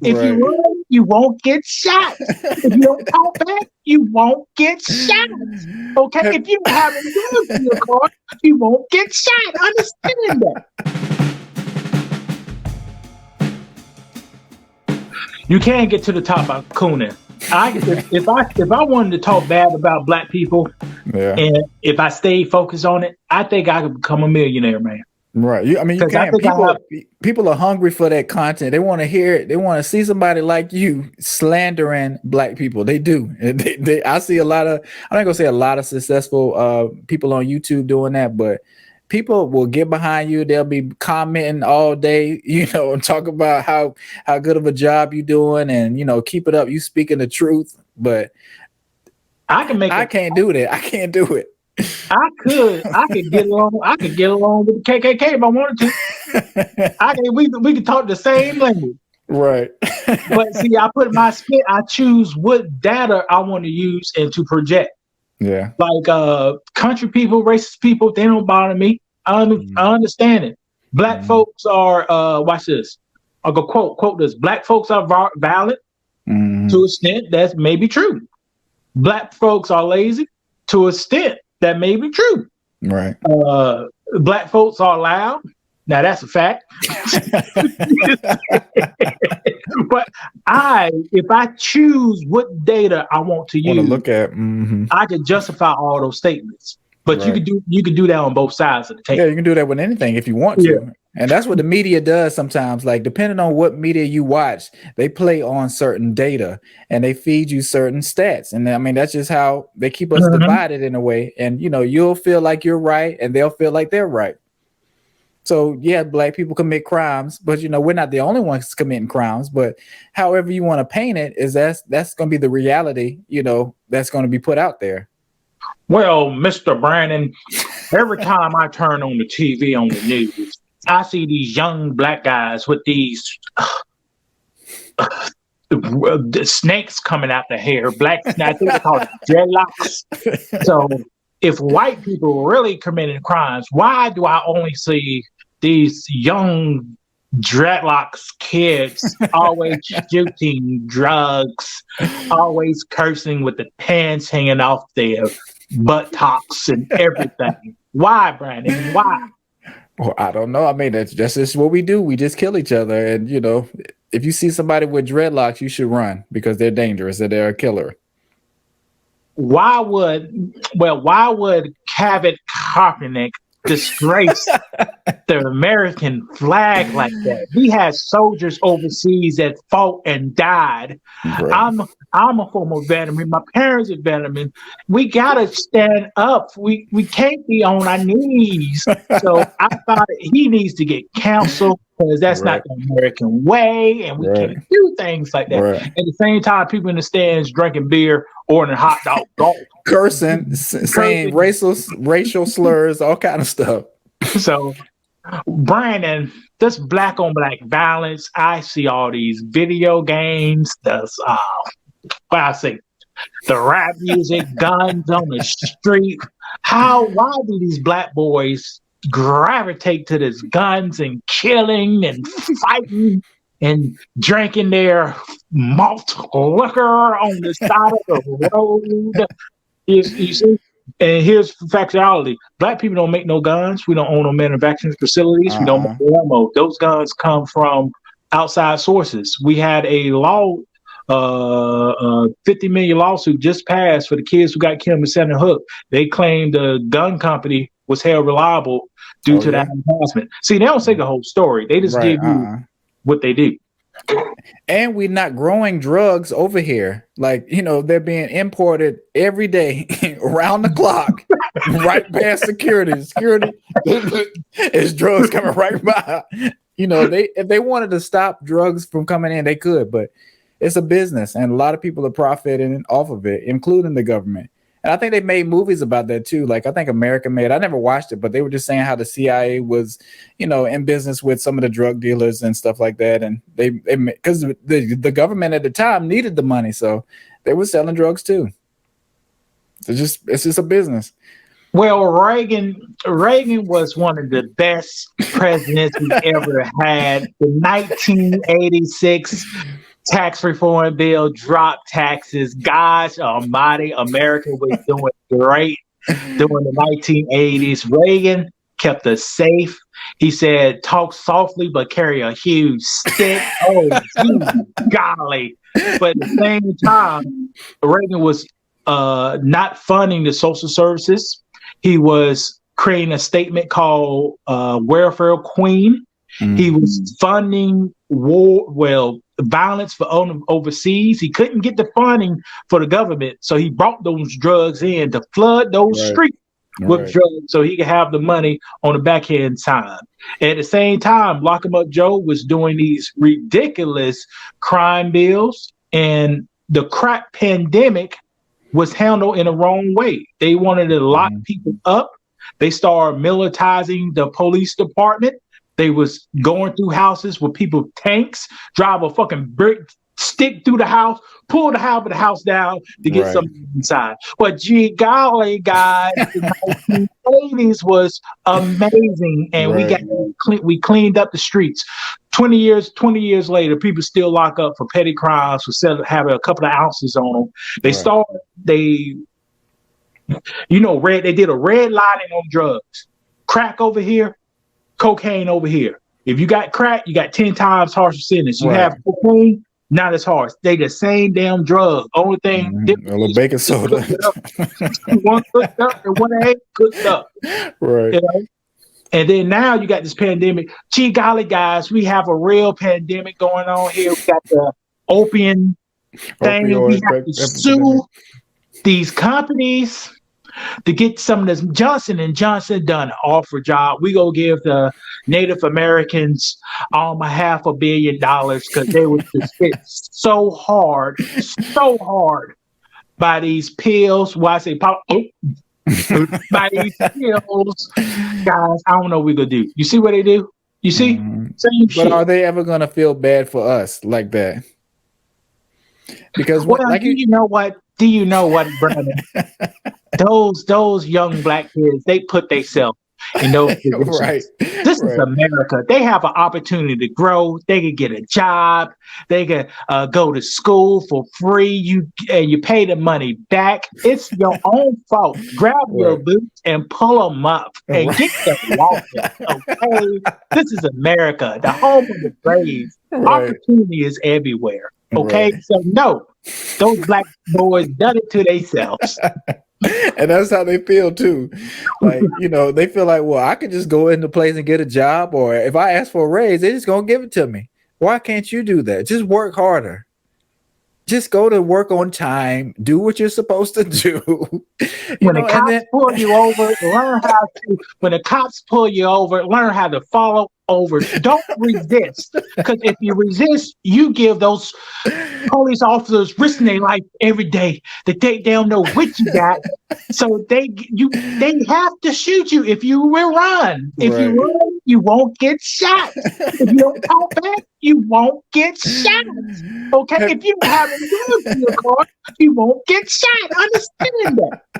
If you run, you won't get shot. If you don't talk back, you won't get shot. Okay? If you don't have a gun in your car, you won't get shot. Understand that. You can't get to the top by cooning. If I wanted to talk bad about black people, and if I stayed focused on it, I think I could become a millionaire, man. Right. You can't. People are hungry for that content. They want to hear it. They want to see somebody like you slandering black people. They do. I see a lot of. I'm not gonna say a lot of successful people on YouTube doing that, but people will get behind you. They'll be commenting all day, and talk about how good of a job you're doing, and keep it up. You speaking the truth, but I can't do that. I can't do it. I could get along. I could get along with the KKK if I wanted to. We could talk the same language, right? But see, I put my spin. I choose what data I want to use and to project. Yeah, like country people, racist people, they don't bother me. I understand it. Black folks are. Watch this. I'll go quote this. Black folks are violent to an extent that's maybe true. Black folks are lazy to an extent that may be true. Right. Black folks are loud. Now that's a fact. But if I choose what data I want to use, look at, I can justify all those statements. But you can do that on both sides of the table. Yeah, you can do that with anything if you want to. And that's what the media does sometimes. Like, depending on what media you watch, they play on certain data and they feed you certain stats. And I mean, that's just how they keep us divided in a way. And, you'll feel like you're right and they'll feel like they're right. So, yeah, black people commit crimes, but, we're not the only ones committing crimes. But however you want to paint it, is that's going to be the reality, that's going to be put out there. Well, Mr. Brandon, every time I turn on the TV on the news, I see these young black guys with these the snakes coming out the hair, I think they call it dreadlocks. So if white people really committing crimes, why do I only see these young dreadlocks kids always shooting drugs, always cursing with the pants hanging off their buttocks and everything? Why, Brandon? Why? Well, I don't know. I mean, that's just what we do. We just kill each other. And, if you see somebody with dreadlocks, you should run because they're dangerous and they're a killer. Why would Kavit Kaepernick disgrace the American flag like that? He has soldiers overseas that fought and died. Right. I'm a former veteran. My parents are veterans. We gotta stand up. We can't be on our knees. So I thought he needs to get counseled because that's not the American way, and we can't do things like that. Right. At the same time, people in the stands drinking beer, ordering hot dog, cursing, saying racial slurs, all kind of stuff. So, Brandon, this black on black violence, I see all these video games, the rap music, guns on the street. Why do these black boys gravitate to this guns and killing and fighting and drinking their malt liquor on the side of the road? You see? And here's the factuality. Black people don't make no guns. We don't own no manufacturing facilities. We don't make ammo. Those guns come from outside sources. We had a law, 50 million lawsuit just passed for the kids who got killed in Center Hook. They claimed the gun company was held reliable due to that enhancement. See, they don't say the whole story. They just give you what they do. And we're not growing drugs over here. Like, they're being imported every day around the clock, right past security. Security is drugs coming right by. If they wanted to stop drugs from coming in, they could, but it's a business and a lot of people are profiting off of it, including the government. And I think they made movies about that too. Like, I think America made, I never watched it, but they were just saying how the CIA was, in business with some of the drug dealers and stuff like that. And they because the government at the time needed the money. So they were selling drugs too. It's just a business. Well, Reagan was one of the best presidents we ever had. The 1986 tax reform bill, drop taxes. Gosh almighty, America was doing great during the 1980s. Reagan kept us safe. He said, talk softly, but carry a huge stick. Oh, golly. But at the same time, Reagan was not funding the social services. He was creating a statement called Welfare Queen. He was funding violence for overseas. He couldn't get the funding for the government, so he brought those drugs in to flood those streets with drugs so he could have the money on the backhand side. At the same time, Lock 'em Up Joe was doing these ridiculous crime bills, and the crack pandemic was handled in the wrong way. They wanted to lock people up. They started militarizing the police department. They was going through houses with people with tanks, drive a fucking brick stick through the house, pull the house down to get something inside. But gee golly, guys, the 1980s was amazing, and we cleaned up the streets. 20 years later, people still lock up for petty crimes for having a couple of ounces on them. They did a red lining on drugs. Crack over here, cocaine over here. If you got crack, you got 10 times harsher sentence. You have cocaine, not as harsh. They the same damn drug. Only thing a little baking soda. One cooked up and one ain't cooked up. Right. You know? And then now you got this pandemic. Gee golly, guys, we have a real pandemic going on here. We got the opium thing. We have to sue these companies to get some of this. Johnson & Johnson done an awful job. We go give the Native Americans $500 million because they were just hit so hard by these pills. Why I say by these pills, guys. I don't know what we're gonna do. You see what they do? You see? Same shit. But are they ever gonna feel bad for us like that? Because do you know what, Brandon? Those young black kids, they put themselves in those positions. This is America. They have an opportunity to grow. They can get a job. They can go to school for free. You pay the money back. It's your own fault. Grab your boots and pull them up and get them walking. Okay, this is America, the home of the brave. Opportunity is everywhere. Okay, so no, those black boys done it to themselves. And that's how they feel too. Like, they feel like, well, I could just go into place and get a job, or if I ask for a raise, they're just gonna give it to me. Why can't you do that? Just work harder. Just go to work on time. Do what you're supposed to do. When the cops pull you over, learn how to. When the cops pull you over, learn how to follow over. Don't resist, because if you resist, you give those police officers risking their life every day. That they don't know what you got, so they have to shoot you if you will run. If you run, you won't get shot. If you don't talk back, you won't get shot. Okay, if you have a gun in your car, you won't get shot. Understand that.